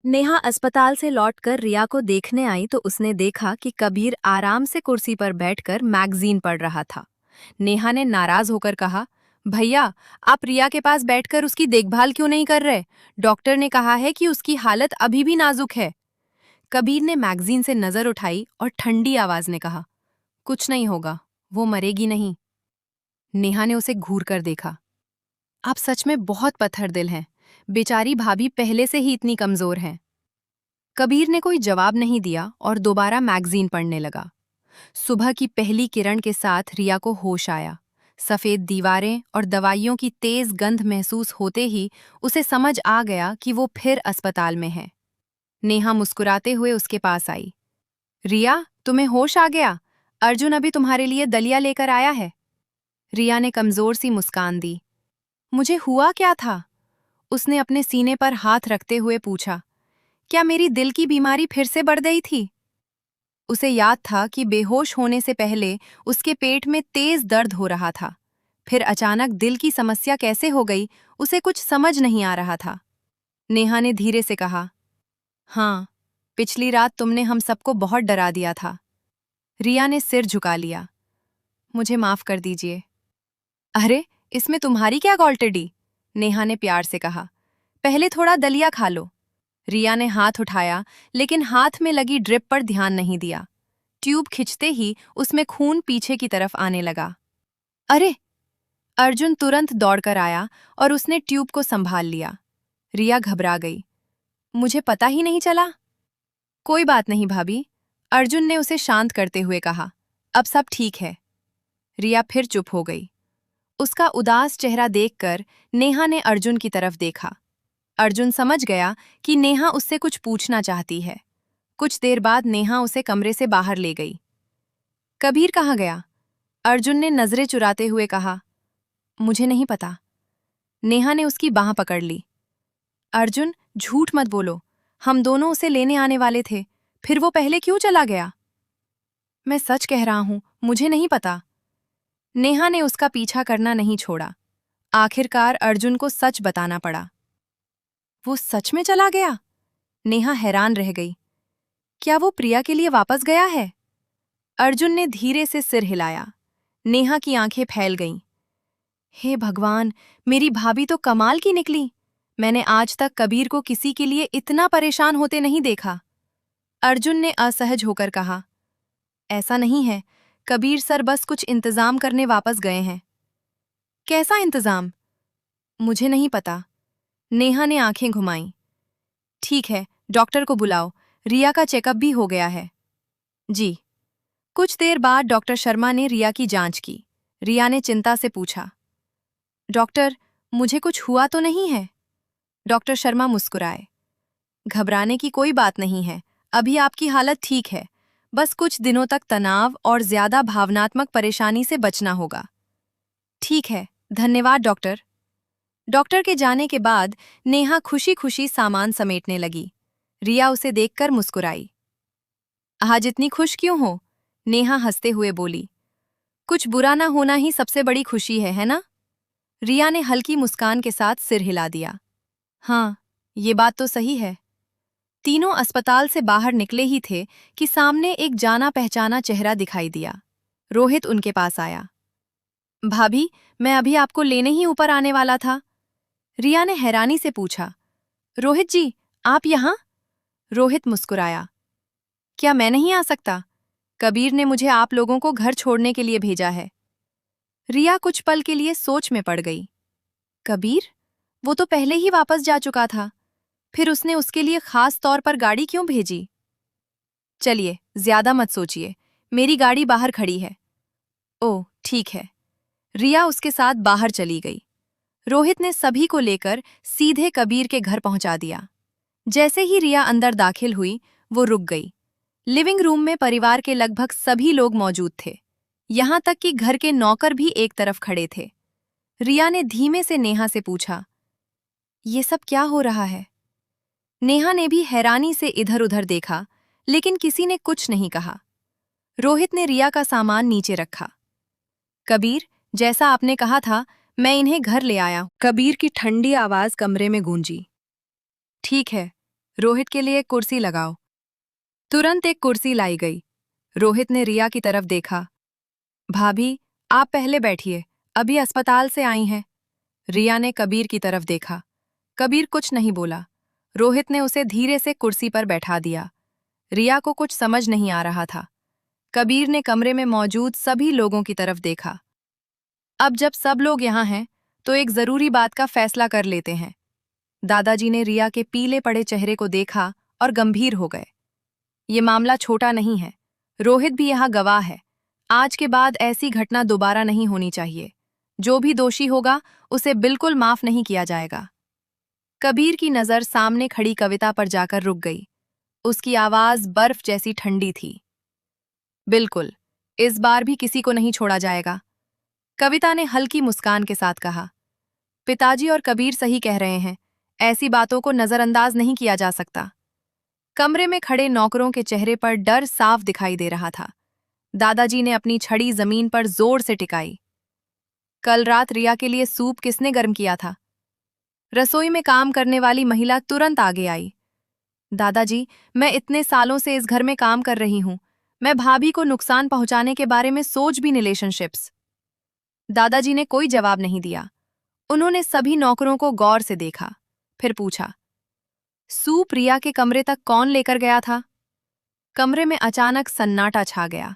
नेहा अस्पताल से लौटकर रिया को देखने आई तो उसने देखा कि कबीर आराम से कुर्सी पर बैठकर मैगजीन पढ़ रहा था। नेहा ने नाराज होकर कहा, भैया, आप रिया के पास बैठकर उसकी देखभाल क्यों नहीं कर रहे? डॉक्टर ने कहा है कि उसकी हालत अभी भी नाजुक है। कबीर ने मैगजीन से नजर उठाई और ठंडी आवाज में कहा, कुछ नहीं होगा, वो मरेगी नहीं। नेहा ने उसे घूर कर देखा। आप सच में बहुत पत्थर दिल हैं। बेचारी भाभी पहले से ही इतनी कमजोर हैं। कबीर ने कोई जवाब नहीं दिया और दोबारा मैगजीन पढ़ने लगा। सुबह की पहली किरण के साथ रिया को होश आया। सफेद दीवारें और दवाइयों की तेज गंध महसूस होते ही उसे समझ आ गया कि वो फिर अस्पताल में है। नेहा मुस्कुराते हुए उसके पास आई। रिया, तुम्हें होश आ गया? अर्जुन अभी तुम्हारे लिए दलिया लेकर आया है। रिया ने कमजोर सी मुस्कान दी। मुझे हुआ क्या था? उसने अपने सीने पर हाथ रखते हुए पूछा। क्या मेरी दिल की बीमारी फिर से बढ़ गई थी? उसे याद था कि बेहोश होने से पहले उसके पेट में तेज दर्द हो रहा था। फिर अचानक दिल की समस्या कैसे हो गई, उसे कुछ समझ नहीं आ रहा था। नेहा ने धीरे से कहा, हाँ, पिछली रात तुमने हम सबको बहुत डरा दिया था। रिया ने सिर झुका लिया। मुझे माफ कर दीजिए। अरे, इसमें तुम्हारी क्या गॉल्टेडी? नेहा ने प्यार से कहा। पहले थोड़ा दलिया खा लो। रिया ने हाथ उठाया, लेकिन हाथ में लगी ड्रिप पर ध्यान नहीं दिया। ट्यूब खिंचते ही उसमें खून पीछे की तरफ आने लगा। अरे! अर्जुन तुरंत दौड़कर आया और उसने ट्यूब को संभाल लिया। रिया घबरा गई। मुझे पता ही नहीं चला। कोई बात नहीं भाभी, अर्जुन ने उसे शांत करते हुए कहा। अब सब ठीक है। रिया फिर चुप हो गई। उसका उदास चेहरा देखकर नेहा ने अर्जुन की तरफ देखा। अर्जुन समझ गया कि नेहा उससे कुछ पूछना चाहती है। कुछ देर बाद नेहा उसे कमरे से बाहर ले गई। कबीर कहाँ गया? अर्जुन ने नजरें चुराते हुए कहा। मुझे नहीं पता। नेहा ने उसकी बांह पकड़ ली। अर्जुन, झूठ मत बोलो। हम दोनों उसे लेने आने वाले थे। फिर वो पहले क्यों चला गया? मैं सच कह रहा हूं, मुझे नहीं पता। नेहा ने उसका पीछा करना नहीं छोड़ा। आखिरकार अर्जुन को सच बताना पड़ा। वो सच में चला गया? नेहा हैरान रह गई। क्या वो प्रिया के लिए वापस गया है? अर्जुन ने धीरे से सिर हिलाया। नेहा की आंखें फैल गईं। हे भगवान, मेरी भाभी तो कमाल की निकली। मैंने आज तक कबीर को किसी के लिए इतना परेशान होते नहीं देखा। अर्जुन ने असहज होकर कहा। ऐसा नहीं है, कबीर सर बस कुछ इंतजाम करने वापस गए हैं। कैसा इंतजाम? मुझे नहीं पता। नेहा ने आंखें घुमाईं। ठीक है, डॉक्टर को बुलाओ। रिया का चेकअप भी हो गया है। जी। कुछ देर बाद डॉक्टर शर्मा ने रिया की जांच की। रिया ने चिंता से पूछा, डॉक्टर, मुझे कुछ हुआ तो नहीं है? डॉक्टर शर्मा मुस्कुराए। घबराने की कोई बात नहीं है। अभी आपकी हालत ठीक है। बस कुछ दिनों तक तनाव और ज्यादा भावनात्मक परेशानी से बचना होगा। ठीक है, धन्यवाद डॉक्टर। डॉक्टर के जाने के बाद नेहा खुशी खुशी सामान समेटने लगी। रिया उसे देखकर मुस्कुराई। आज इतनी खुश क्यों हो? नेहा हंसते हुए बोली। कुछ बुरा ना होना ही सबसे बड़ी खुशी है ना? रिया ने हल्की मुस्कान के साथ सिर हिला दिया। हाँ, ये बात तो सही है। तीनों अस्पताल से बाहर निकले ही थे कि सामने एक जाना पहचाना चेहरा दिखाई दिया। रोहित उनके पास आया। भाभी, मैं अभी आपको लेने ही ऊपर आने वाला था। रिया ने हैरानी से पूछा। रोहित जी, आप यहाँ? रोहित मुस्कुराया। क्या मैं नहीं आ सकता? कबीर ने मुझे आप लोगों को घर छोड़ने के लिए भेजा है। रिया कुछ पल के लिए सोच में पड़ गई। कबीर? वो तो पहले ही वापस जा चुका था। फिर उसने उसके लिए खास तौर पर गाड़ी क्यों भेजी? चलिए, ज्यादा मत सोचिए। मेरी गाड़ी बाहर खड़ी है। ओह, ठीक है। रिया उसके साथ बाहर चली गई। रोहित ने सभी को लेकर सीधे कबीर के घर पहुंचा दिया। जैसे ही रिया अंदर दाखिल हुई, वो रुक गई। लिविंग रूम में परिवार के लगभग सभी लोग मौजूद थे। यहां तक कि घर के नौकर भी एक तरफ खड़े थे। रिया ने धीमे से नेहा से पूछा, ये सब क्या हो रहा है? नेहा ने भी हैरानी से इधर उधर देखा, लेकिन किसी ने कुछ नहीं कहा। रोहित ने रिया का सामान नीचे रखा। कबीर, जैसा आपने कहा था, मैं इन्हें घर ले आया। कबीर की ठंडी आवाज कमरे में गूंजी। ठीक है। रोहित के लिए एक कुर्सी लगाओ। तुरंत एक कुर्सी लाई गई। रोहित ने रिया की तरफ देखा। भाभी, आप पहले बैठिए, अभी अस्पताल से आई हैं। रिया ने कबीर की तरफ देखा। कबीर कुछ नहीं बोला। रोहित ने उसे धीरे से कुर्सी पर बैठा दिया। रिया को कुछ समझ नहीं आ रहा था। कबीर ने कमरे में मौजूद सभी लोगों की तरफ देखा। अब जब सब लोग यहाँ हैं, तो एक जरूरी बात का फैसला कर लेते हैं। दादाजी ने रिया के पीले पड़े चेहरे को देखा और गंभीर हो गए। ये मामला छोटा नहीं है। रोहित भी यहाँ गवाह है। आज के बाद ऐसी घटना दोबारा नहीं होनी चाहिए। जो भी दोषी होगा उसे बिल्कुल माफ नहीं किया जाएगा। कबीर की नजर सामने खड़ी कविता पर जाकर रुक गई। उसकी आवाज बर्फ जैसी ठंडी थी। बिल्कुल, इस बार भी किसी को नहीं छोड़ा जाएगा। कविता ने हल्की मुस्कान के साथ कहा। पिताजी और कबीर सही कह रहे हैं। ऐसी बातों को नजरअंदाज नहीं किया जा सकता। कमरे में खड़े नौकरों के चेहरे पर डर साफ दिखाई दे रहा था। दादाजी ने अपनी छड़ी जमीन पर जोर से टिकाई। कल रात रिया के लिए सूप किसने गर्म किया था? रसोई में काम करने वाली महिला तुरंत आगे आई। दादाजी, मैं इतने सालों से इस घर में काम कर रही हूं। मैं भाभी को नुकसान पहुंचाने के बारे में सोच भी रिलेशनशिप्स। दादाजी ने कोई जवाब नहीं दिया। उन्होंने सभी नौकरों को गौर से देखा, फिर पूछा, सूप रिया के कमरे तक कौन लेकर गया था? कमरे में अचानक सन्नाटा छा गया।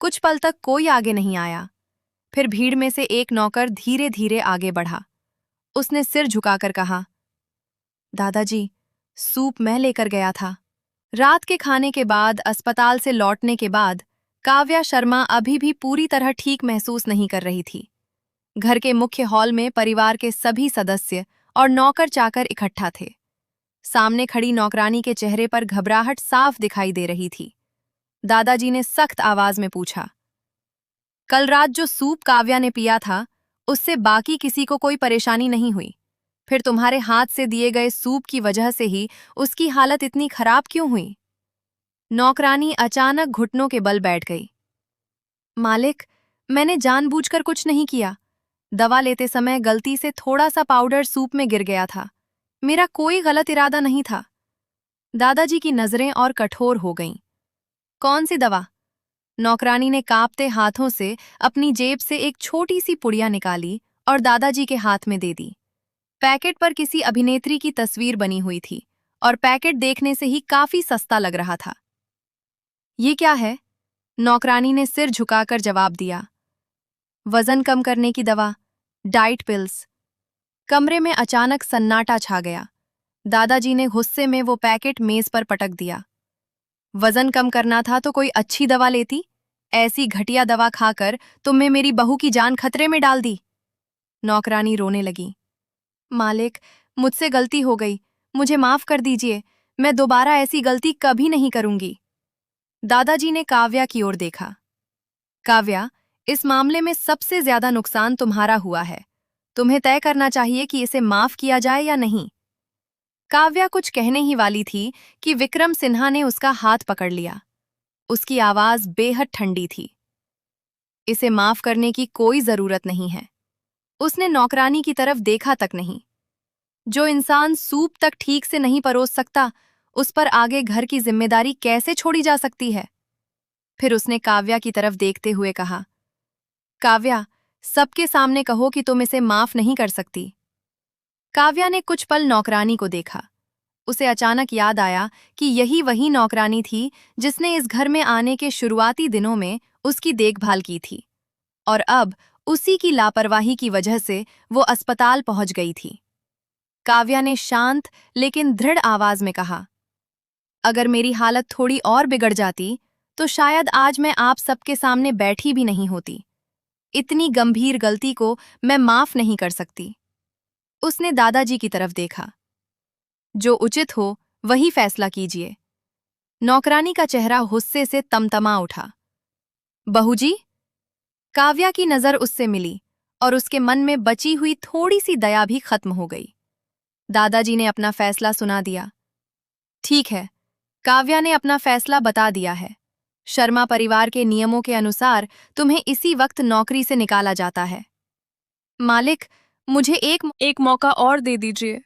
कुछ पल तक कोई आगे नहीं आया। फिर भीड़ में से एक नौकर धीरे धीरे आगे बढ़ा। उसने सिर झुकाकर कहा, दादाजी, सूप मैं लेकर गया था। रात के खाने के बाद, अस्पताल से लौटने के बाद, काव्या शर्मा अभी भी पूरी तरह ठीक महसूस नहीं कर रही थी। घर के मुख्य हॉल में परिवार के सभी सदस्य और नौकर चाकर इकट्ठा थे। सामने खड़ी नौकरानी के चेहरे पर घबराहट साफ दिखाई दे रही थी। दादाजी ने सख्त आवाज में पूछा, कल रात जो सूप काव्या ने पिया था, उससे बाकी किसी को कोई परेशानी नहीं हुई? फिर तुम्हारे हाथ से दिए गए सूप की वजह से ही उसकी हालत इतनी खराब क्यों हुई? नौकरानी अचानक घुटनों के बल बैठ गई। मालिक, मैंने जानबूझकर कुछ नहीं किया। दवा लेते समय गलती से थोड़ा सा पाउडर सूप में गिर गया था। मेरा कोई गलत इरादा नहीं था। दादाजी की नजरें और कठोर हो गईं। कौन सी दवा? नौकरानी ने कांपते हाथों से अपनी जेब से एक छोटी सी पुड़िया निकाली और दादाजी के हाथ में दे दी। पैकेट पर किसी अभिनेत्री की तस्वीर बनी हुई थी और पैकेट देखने से ही काफी सस्ता लग रहा था। ये क्या है? नौकरानी ने सिर झुकाकर जवाब दिया, वजन कम करने की दवा, डाइट पिल्स। कमरे में अचानक सन्नाटा छा गया। दादाजी ने गुस्से में वो पैकेट मेज पर पटक दिया। वजन कम करना था तो कोई अच्छी दवा लेती। ऐसी घटिया दवा खाकर तुमने मेरी बहू की जान खतरे में डाल दी। नौकरानी रोने लगी। मालिक, मुझसे गलती हो गई, मुझे माफ कर दीजिए। मैं दोबारा ऐसी गलती कभी नहीं करूंगी। दादाजी ने काव्या की ओर देखा। काव्या, इस मामले में सबसे ज्यादा नुकसान तुम्हारा हुआ है। तुम्हें तय करना चाहिए कि इसे माफ किया जाए या नहीं। काव्या कुछ कहने ही वाली थी कि विक्रम सिन्हा ने उसका हाथ पकड़ लिया। उसकी आवाज बेहद ठंडी थी। इसे माफ करने की कोई जरूरत नहीं है। उसने नौकरानी की तरफ देखा तक नहीं। जो इंसान सूप तक ठीक से नहीं परोस सकता, उस पर आगे घर की जिम्मेदारी कैसे छोड़ी जा सकती है? फिर उसने काव्या की तरफ देखते हुए कहा, काव्या, सबके सामने कहो कि तुम इसे माफ नहीं कर सकती। काव्या ने कुछ पल नौकरानी को देखा। उसे अचानक याद आया कि यही वही नौकरानी थी जिसने इस घर में आने के शुरुआती दिनों में उसकी देखभाल की थी, और अब उसी की लापरवाही की वजह से वो अस्पताल पहुंच गई थी। काव्या ने शांत लेकिन दृढ़ आवाज में कहा, अगर मेरी हालत थोड़ी और बिगड़ जाती तो शायद आज मैं आप सबके सामने बैठी भी नहीं होती। इतनी गंभीर गलती को मैं माफ नहीं कर सकती। उसने दादाजी की तरफ देखा। जो उचित हो वही फैसला कीजिए। नौकरानी का चेहरा गुस्से से तमतमा उठा। बहू जी? काव्या की नजर उससे मिली और उसके मन में बची हुई थोड़ी सी दया भी खत्म हो गई। दादाजी ने अपना फैसला सुना दिया। ठीक है, काव्या ने अपना फैसला बता दिया है। शर्मा परिवार के नियमों के अनुसार तुम्हें इसी वक्त नौकरी से निकाला जाता है। मालिक, मुझे एक मौका और दे दीजिए।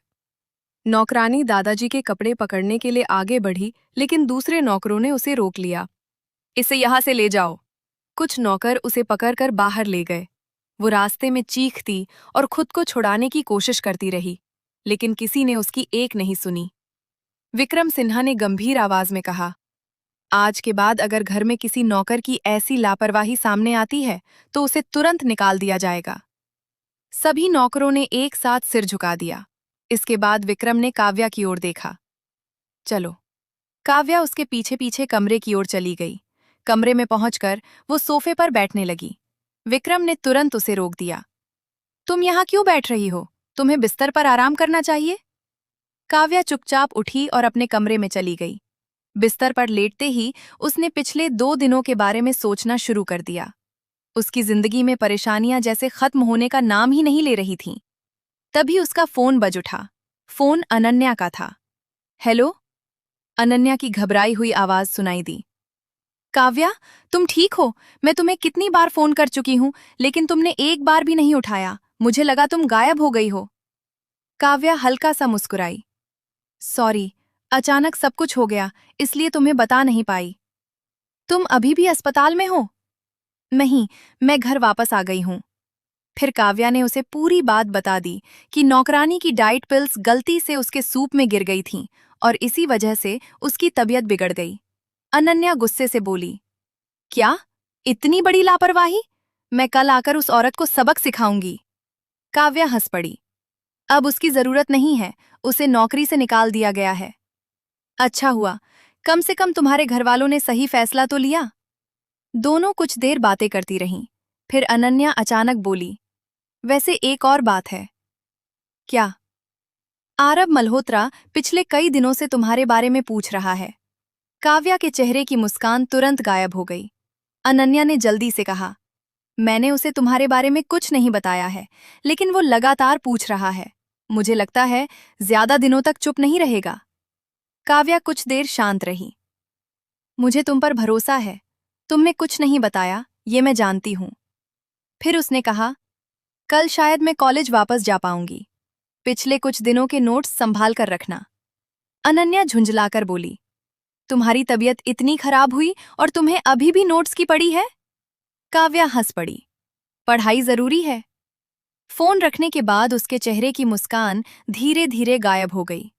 नौकरानी दादाजी के कपड़े पकड़ने के लिए आगे बढ़ी, लेकिन दूसरे नौकरों ने उसे रोक लिया। इसे यहाँ से ले जाओ। कुछ नौकर उसे पकड़कर बाहर ले गए। वो रास्ते में चीखती और खुद को छुड़ाने की कोशिश करती रही, लेकिन किसी ने उसकी एक नहीं सुनी। विक्रम सिन्हा ने गंभीर आवाज में कहा, आज के बाद अगर घर में किसी नौकर की ऐसी लापरवाही सामने आती है तो उसे तुरंत निकाल दिया जाएगा। सभी नौकरों ने एक साथ सिर झुका दिया। इसके बाद विक्रम ने काव्या की ओर देखा। चलो। काव्या उसके पीछे पीछे कमरे की ओर चली गई। कमरे में पहुंचकर वो सोफे पर बैठने लगी। विक्रम ने तुरंत उसे रोक दिया। तुम यहाँ क्यों बैठ रही हो? तुम्हें बिस्तर पर आराम करना चाहिए। काव्या चुपचाप उठी और अपने कमरे में चली गई। बिस्तर पर लेटते ही उसने पिछले 2 दिनों के बारे में सोचना शुरू कर दिया। उसकी जिंदगी में परेशानियां जैसे खत्म होने का नाम ही नहीं ले रही थीं। तभी उसका फोन बज उठा। फोन अनन्या का था। हेलो? अनन्या की घबराई हुई आवाज सुनाई दी। काव्या, तुम ठीक हो? मैं तुम्हें कितनी बार फोन कर चुकी हूं, लेकिन तुमने एक बार भी नहीं उठाया। मुझे लगा तुम गायब हो गई हो। काव्या हल्का सा मुस्कुराई। सॉरी, अचानक सब कुछ हो गया, इसलिए तुम्हें बता नहीं पाई। तुम अभी भी अस्पताल में हो? नहीं, मैं घर वापस आ गई हूं। फिर काव्या ने उसे पूरी बात बता दी कि नौकरानी की डाइट पिल्स गलती से उसके सूप में गिर गई थीं और इसी वजह से उसकी तबीयत बिगड़ गई। अनन्या गुस्से से बोली, क्या? इतनी बड़ी लापरवाही? मैं कल आकर उस औरत को सबक सिखाऊंगी। काव्या हंस पड़ी। अब उसकी जरूरत नहीं है, उसे नौकरी से निकाल दिया गया है। अच्छा हुआ, कम से कम तुम्हारे घरवालों ने सही फैसला तो लिया। दोनों कुछ देर बातें करती रहीं। फिर अनन्या अचानक बोली, वैसे एक और बात है। क्या? आरव मल्होत्रा पिछले कई दिनों से तुम्हारे बारे में पूछ रहा है। काव्या के चेहरे की मुस्कान तुरंत गायब हो गई। अनन्या ने जल्दी से कहा, मैंने उसे तुम्हारे बारे में कुछ नहीं बताया है, लेकिन वो लगातार पूछ रहा है। मुझे लगता है ज्यादा दिनों तक चुप नहीं रहेगा। काव्या कुछ देर शांत रही। मुझे तुम पर भरोसा है। तुमने कुछ नहीं बताया, ये मैं जानती हूं। फिर उसने कहा, कल शायद मैं कॉलेज वापस जा पाऊंगी। पिछले कुछ दिनों के नोट्स संभाल कर रखना। अनन्या झुंझलाकर बोली, तुम्हारी तबीयत इतनी खराब हुई और तुम्हें अभी भी नोट्स की पड़ी है? काव्या हंस पड़ी। पढ़ाई जरूरी है। फोन रखने के बाद उसके चेहरे की मुस्कान धीरे धीरे गायब हो गई।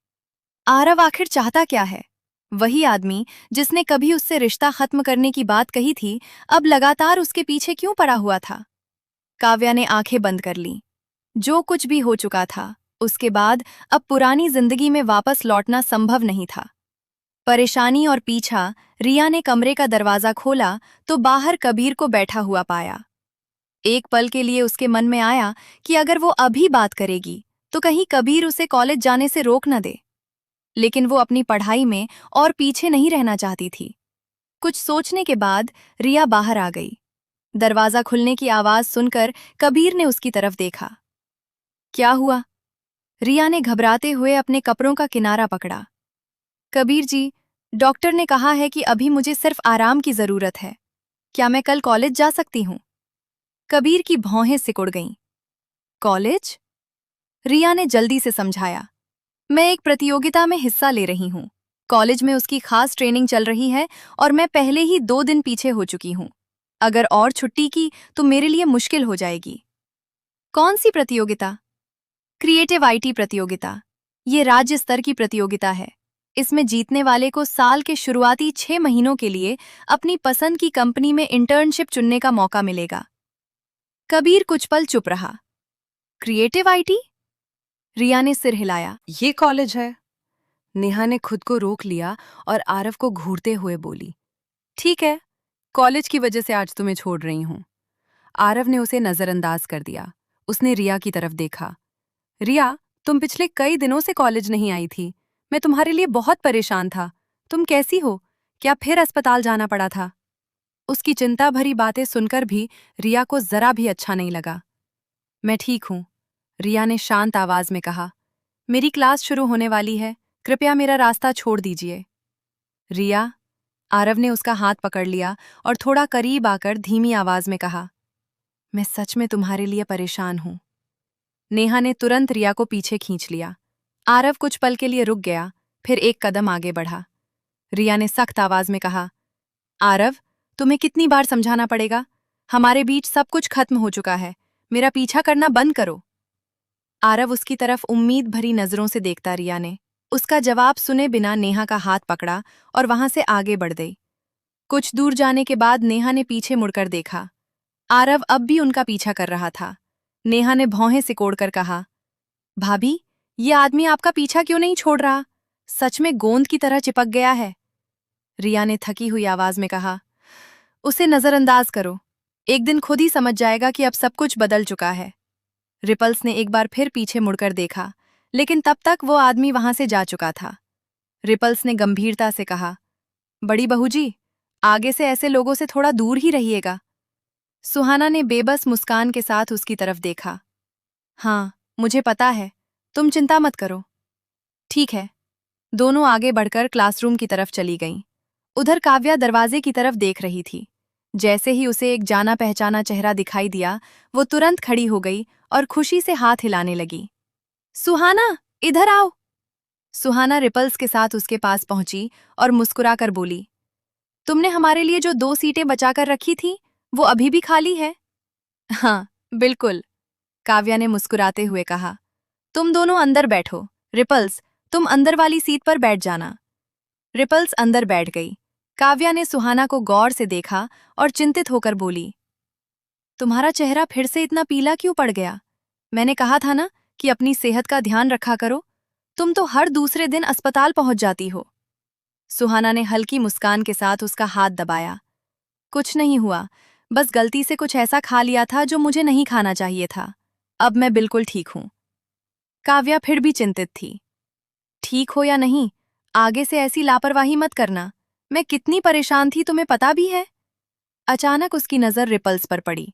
आरव आखिर चाहता क्या है? वही आदमी जिसने कभी उससे रिश्ता खत्म करने की बात कही थी, अब लगातार उसके पीछे क्यों पड़ा हुआ था? काव्या ने आंखें बंद कर लीं। जो कुछ भी हो चुका था, उसके बाद अब पुरानी जिंदगी में वापस लौटना संभव नहीं था। परेशानी और पीछा, रिया ने कमरे का दरवाजा खोला तो बाहर कबीर को बैठा हुआ पाया। एक पल के लिए उसके मन में आया कि अगर वो अभी बात करेगी तो कहीं कबीर उसे कॉलेज जाने से रोक न दे। लेकिन वो अपनी पढ़ाई में और पीछे नहीं रहना चाहती थी। कुछ सोचने के बाद रिया बाहर आ गई। दरवाजा खुलने की आवाज सुनकर कबीर ने उसकी तरफ देखा। क्या हुआ? रिया ने घबराते हुए अपने कपड़ों का किनारा पकड़ा। कबीर जी, डॉक्टर ने कहा है कि अभी मुझे सिर्फ आराम की जरूरत है। क्या मैं कल कॉलेज जा सकती हूँ? कबीर की भौहें सिकुड़ गईं। कॉलेज? रिया ने जल्दी से समझाया, मैं एक प्रतियोगिता में हिस्सा ले रही हूँ। कॉलेज में उसकी खास ट्रेनिंग चल रही है और मैं पहले ही 2 दिन पीछे हो चुकी हूँ। अगर और छुट्टी की तो मेरे लिए मुश्किल हो जाएगी। कौन सी प्रतियोगिता? क्रिएटिव आईटी प्रतियोगिता। ये राज्य स्तर की प्रतियोगिता है। इसमें जीतने वाले को साल के शुरुआती 6 महीनों के लिए अपनी पसंद की कंपनी में इंटर्नशिप चुनने का मौका मिलेगा। कबीर कुछ पल चुप रहा। Creative IT? रिया ने सिर हिलाया। ये कॉलेज है? नेहा ने खुद को रोक लिया और आरव को घूरते हुए बोली, ठीक है, कॉलेज की वजह से आज तुम्हें छोड़ रही हूं। आरव ने उसे नजरअंदाज कर दिया। उसने रिया की तरफ देखा। रिया, तुम पिछले कई दिनों से कॉलेज नहीं आई थी। मैं तुम्हारे लिए बहुत परेशान था। तुम कैसी हो? क्या फिर अस्पताल जाना पड़ा था? उसकी चिंता भरी बातें सुनकर भी रिया को जरा भी अच्छा नहीं लगा। मैं ठीक हूं, रिया ने शांत आवाज में कहा। मेरी क्लास शुरू होने वाली है, कृपया मेरा रास्ता छोड़ दीजिए। रिया, आरव ने उसका हाथ पकड़ लिया और थोड़ा करीब आकर धीमी आवाज में कहा, मैं सच में तुम्हारे लिए परेशान हूं। नेहा ने तुरंत रिया को पीछे खींच लिया। आरव कुछ पल के लिए रुक गया, फिर एक कदम आगे बढ़ा। रिया ने सख्त आवाज में कहा, आरव, तुम्हें कितनी बार समझाना पड़ेगा? हमारे बीच सब कुछ खत्म हो चुका है, मेरा पीछा करना बंद करो। आरव उसकी तरफ उम्मीद भरी नजरों से देखता रिया ने उसका जवाब सुने बिना नेहा का हाथ पकड़ा और वहां से आगे बढ़ गई। कुछ दूर जाने के बाद नेहा ने पीछे मुड़कर देखा। आरव अब भी उनका पीछा कर रहा था। नेहा ने भौहें सिकोड़कर कहा, भाभी, ये आदमी आपका पीछा क्यों नहीं छोड़ रहा? सच में गोंद की तरह चिपक गया है। रिया ने थकी हुई आवाज में कहा, उसे नजरअंदाज करो, एक दिन खुद ही समझ जाएगा कि अब सब कुछ बदल चुका है। रिपल्स ने एक बार फिर पीछे मुड़कर देखा, लेकिन तब तक वो आदमी वहां से जा चुका था। रिपल्स ने गंभीरता से कहा, बड़ी बहू जी, आगे से ऐसे लोगों से थोड़ा दूर ही रहिएगा। सुहाना ने बेबस मुस्कान के साथ उसकी तरफ देखा। हाँ, मुझे पता है, तुम चिंता मत करो। ठीक है। दोनों आगे बढ़कर क्लासरूम की तरफ चली गईं। उधर काव्या दरवाजे की तरफ देख रही थी। जैसे ही उसे एक जाना पहचाना चेहरा दिखाई दिया, वो तुरंत खड़ी हो गई और खुशी से हाथ हिलाने लगी। सुहाना, इधर आओ। सुहाना रिपल्स के साथ उसके पास पहुंची और मुस्कुराकर बोली, तुमने हमारे लिए जो 2 सीटें बचाकर रखी थीं, वो अभी भी खाली है? हाँ, बिल्कुल, काव्या ने मुस्कुराते हुए कहा। तुम दोनों अंदर बैठो। रिपल्स, तुम अंदर वाली सीट पर बैठ जाना। रिपल्स अंदर बैठ गई। काव्या ने सुहाना को गौर से देखा और चिंतित होकर बोली, तुम्हारा चेहरा फिर से इतना पीला क्यों पड़ गया? मैंने कहा था ना कि अपनी सेहत का ध्यान रखा करो। तुम तो हर दूसरे दिन अस्पताल पहुंच जाती हो। सुहाना ने हल्की मुस्कान के साथ उसका हाथ दबाया। कुछ नहीं हुआ, बस गलती से कुछ ऐसा खा लिया था जो मुझे नहीं खाना चाहिए था। अब मैं बिल्कुल ठीक हूं। काव्या फिर भी चिंतित थी। ठीक हो या नहीं, आगे से ऐसी लापरवाही मत करना। मैं कितनी परेशान थी तुम्हें पता भी है। अचानक उसकी नजर रिपल्स पर पड़ी।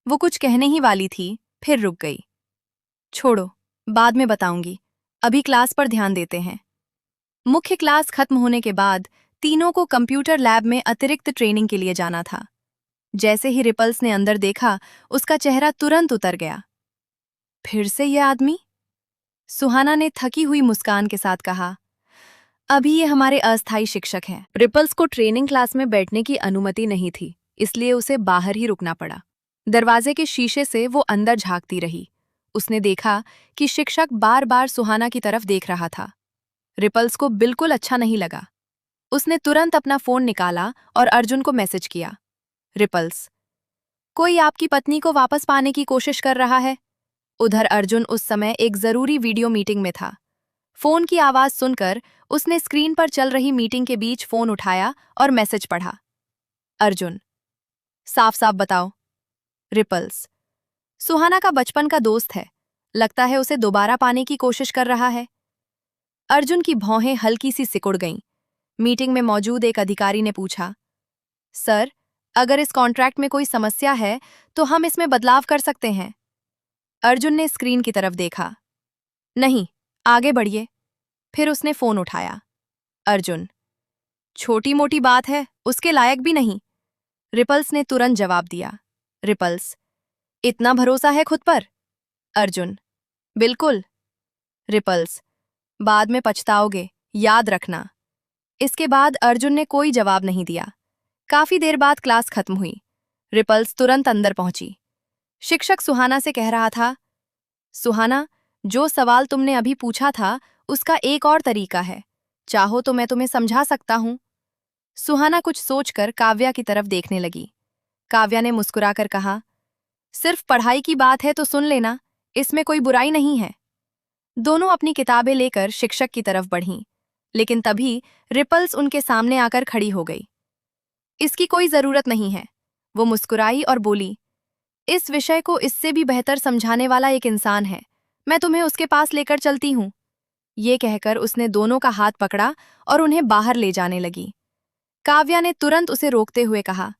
वो कुछ कहने ही वाली थी, फिर रुक गई। छोड़ो, बाद में बताऊंगी, अभी क्लास पर ध्यान देते हैं। मुख्य क्लास खत्म होने के बाद तीनों को कंप्यूटर लैब में अतिरिक्त ट्रेनिंग के लिए जाना था। जैसे ही रिपल्स ने अंदर देखा, उसका चेहरा तुरंत उतर गया। फिर से ये आदमी? सुहाना ने थकी हुई मुस्कान के साथ कहा, अभी ये हमारे अस्थायी शिक्षक हैं। रिपल्स को ट्रेनिंग क्लास में बैठने की अनुमति नहीं थी, इसलिए उसे बाहर ही रुकना पड़ा। दरवाजे के शीशे से वो अंदर झांकती रही। उसने देखा कि शिक्षक बार बार सुहाना की तरफ देख रहा था। रिपल्स को बिल्कुल अच्छा नहीं लगा। उसने तुरंत अपना फोन निकाला और अर्जुन को मैसेज किया, रिपल्स, कोई आपकी पत्नी को वापस पाने की कोशिश कर रहा है। उधर अर्जुन उस समय एक जरूरी वीडियो मीटिंग में था। फोन की आवाज सुनकर उसने स्क्रीन पर चल रही मीटिंग के बीच फोन उठाया और मैसेज पढ़ा। अर्जुन, साफ साफ बताओ। रिपल्स, सुहाना का बचपन का दोस्त है, लगता है उसे दोबारा पाने की कोशिश कर रहा है। अर्जुन की भौहें हल्की सी सिकुड़ गईं। मीटिंग में मौजूद एक अधिकारी ने पूछा, सर, अगर इस कॉन्ट्रैक्ट में कोई समस्या है तो हम इसमें बदलाव कर सकते हैं। अर्जुन ने स्क्रीन की तरफ देखा। नहीं, आगे बढ़िए। फिर उसने फोन उठाया। अर्जुन, छोटी मोटी बात है, उसके लायक भी नहीं। रिपल्स ने तुरंत जवाब दिया। रिपल्स, इतना भरोसा है खुद पर? अर्जुन, बिल्कुल। रिपल्स, बाद में पछताओगे, याद रखना। इसके बाद अर्जुन ने कोई जवाब नहीं दिया। काफी देर बाद क्लास खत्म हुई। रिपल्स तुरंत अंदर पहुंची। शिक्षक सुहाना से कह रहा था, सुहाना, जो सवाल तुमने अभी पूछा था उसका एक और तरीका है, चाहो तो मैं तुम्हें समझा सकता हूं। सुहाना कुछ सोचकर काव्या की तरफ देखने लगी। काव्या ने मुस्कुराकर कहा, सिर्फ पढ़ाई की बात है तो सुन लेना, इसमें कोई बुराई नहीं है। दोनों अपनी किताबें लेकर शिक्षक की तरफ बढ़ीं, लेकिन तभी रिपल्स उनके सामने आकर खड़ी हो गई। इसकी कोई जरूरत नहीं है, वो मुस्कुराई और बोली, इस विषय को इससे भी बेहतर समझाने वाला एक इंसान है, मैं तुम्हें उसके पास लेकर चलती हूं। ये कहकर उसने दोनों का हाथ पकड़ा और उन्हें बाहर ले जाने लगी। काव्या ने तुरंत उसे रोकते हुए कहा,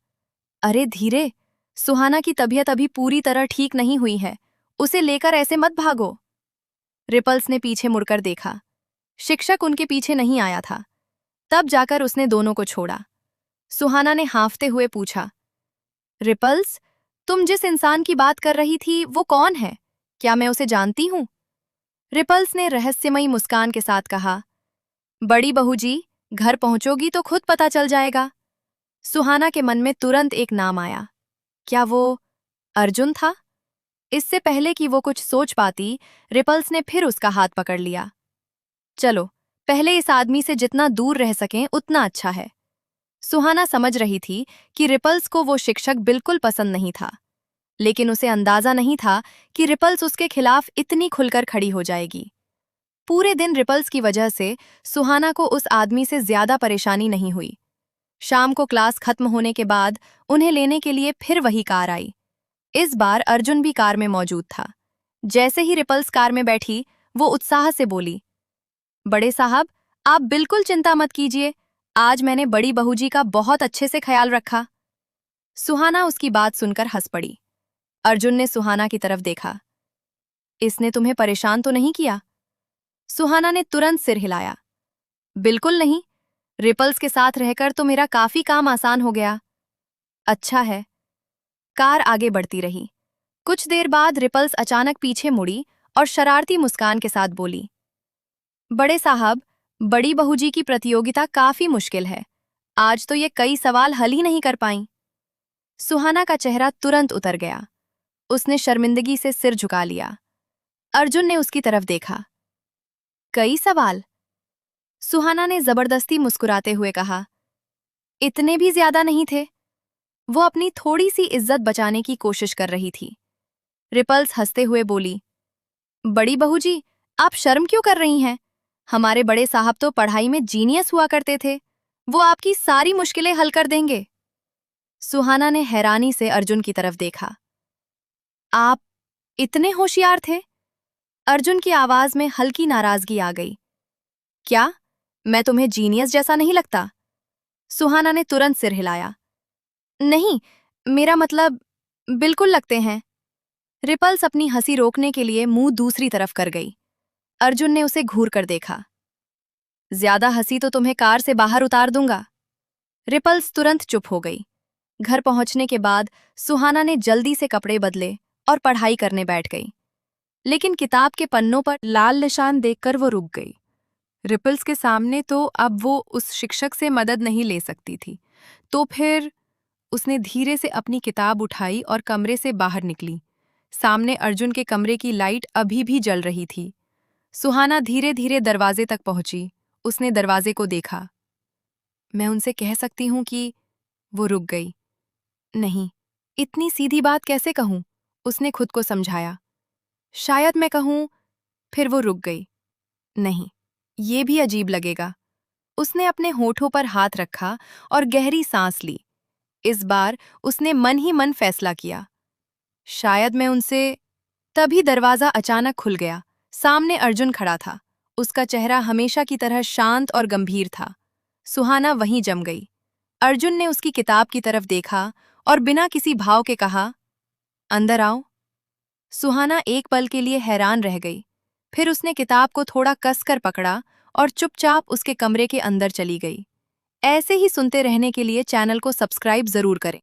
अरे धीरे, सुहाना की तबीयत अभी पूरी तरह ठीक नहीं हुई है, उसे लेकर ऐसे मत भागो। रिपल्स ने पीछे मुड़कर देखा। शिक्षक उनके पीछे नहीं आया था। तब जाकर उसने दोनों को छोड़ा। सुहाना ने हाँफते हुए पूछा, रिपल्स, तुम जिस इंसान की बात कर रही थी वो कौन है? क्या मैं उसे जानती हूं? रिपल्स ने रहस्यमयी मुस्कान के साथ कहा, बड़ी बहू जी, घर पहुंचोगी तो खुद पता चल जाएगा। सुहाना के मन में तुरंत एक नाम आया। क्या वो अर्जुन था? इससे पहले कि वो कुछ सोच पाती, रिपल्स ने फिर उसका हाथ पकड़ लिया। चलो, पहले इस आदमी से जितना दूर रह सकें उतना अच्छा है। सुहाना समझ रही थी कि रिपल्स को वो शिक्षक बिल्कुल पसंद नहीं था, लेकिन उसे अंदाजा नहीं था कि रिपल्स उसके खिलाफ इतनी खुलकर खड़ी हो जाएगी। पूरे दिन रिपल्स की वजह से सुहाना को उस आदमी से ज्यादा परेशानी नहीं हुई। शाम को क्लास खत्म होने के बाद उन्हें लेने के लिए फिर वही कार आई। इस बार अर्जुन भी कार में मौजूद था। जैसे ही रिपल्स कार में बैठी, वो उत्साह से बोली, बड़े साहब, आप बिल्कुल चिंता मत कीजिए, आज मैंने बड़ी बहू जी का बहुत अच्छे से ख्याल रखा। सुहाना उसकी बात सुनकर हंस पड़ी। अर्जुन ने सुहाना की तरफ देखा। इसने तुम्हें परेशान तो नहीं किया? सुहाना ने तुरंत सिर हिलाया। बिल्कुल नहीं, रिपल्स के साथ रहकर तो मेरा काफी काम आसान हो गया। अच्छा है। कार आगे बढ़ती रही। कुछ देर बाद रिपल्स अचानक पीछे मुड़ी और शरारती मुस्कान के साथ बोली, बड़े साहब, बड़ी बहू जी की प्रतियोगिता काफी मुश्किल है। आज तो ये कई सवाल हल ही नहीं कर पाईं। सुहाना का चेहरा तुरंत उतर गया। उसने शर्मिंदगी से सिर झुका लिया। अर्जुन ने उसकी तरफ देखा। कई सवाल? सुहाना ने जबरदस्ती मुस्कुराते हुए कहा, इतने भी ज्यादा नहीं थे। वो अपनी थोड़ी सी इज्जत बचाने की कोशिश कर रही थी। रिपल्स हंसते हुए बोली, बड़ी बहू जी, आप शर्म क्यों कर रही हैं? हमारे बड़े साहब तो पढ़ाई में जीनियस हुआ करते थे। वो आपकी सारी मुश्किलें हल कर देंगे। सुहाना ने हैरानी से अर्जुन की तरफ देखा। आप इतने होशियार थे? अर्जुन की आवाज में हल्की नाराजगी आ गई। क्या मैं तुम्हें जीनियस जैसा नहीं लगता? सुहाना ने तुरंत सिर हिलाया। नहीं, मेरा मतलब, बिल्कुल लगते हैं। रिपल्स अपनी हंसी रोकने के लिए मुंह दूसरी तरफ कर गई। अर्जुन ने उसे घूर कर देखा। ज्यादा हंसी तो तुम्हें कार से बाहर उतार दूंगा। रिपल्स तुरंत चुप हो गई। घर पहुंचने के बाद सुहाना ने जल्दी से कपड़े बदले और पढ़ाई करने बैठ गई। लेकिन किताब के पन्नों पर लाल निशान देखकर वो रुक गई। रिपल्स के सामने तो अब वो उस शिक्षक से मदद नहीं ले सकती थी। तो फिर उसने धीरे से अपनी किताब उठाई और कमरे से बाहर निकली। सामने अर्जुन के कमरे की लाइट अभी भी जल रही थी। सुहाना धीरे धीरे दरवाजे तक पहुंची। उसने दरवाजे को देखा। मैं उनसे कह सकती हूँ कि... वो रुक गई। नहीं, इतनी सीधी बात कैसे कहूँ? उसने खुद को समझाया। शायद मैं कहूँ... फिर वो रुक गई। नहीं, ये भी अजीब लगेगा। उसने अपने होठों पर हाथ रखा और गहरी सांस ली। इस बार उसने मन ही मन फैसला किया। शायद मैं उनसे... तभी दरवाजा अचानक खुल गया। सामने अर्जुन खड़ा था। उसका चेहरा हमेशा की तरह शांत और गंभीर था। सुहाना वहीं जम गई। अर्जुन ने उसकी किताब की तरफ देखा और बिना किसी भाव के कहा, अंदर आओ। सुहाना एक पल के लिए हैरान रह गई। फिर उसने किताब को थोड़ा कसकर पकड़ा और चुपचाप उसके कमरे के अंदर चली गई। ऐसे ही सुनते रहने के लिए चैनल को सब्सक्राइब जरूर करें।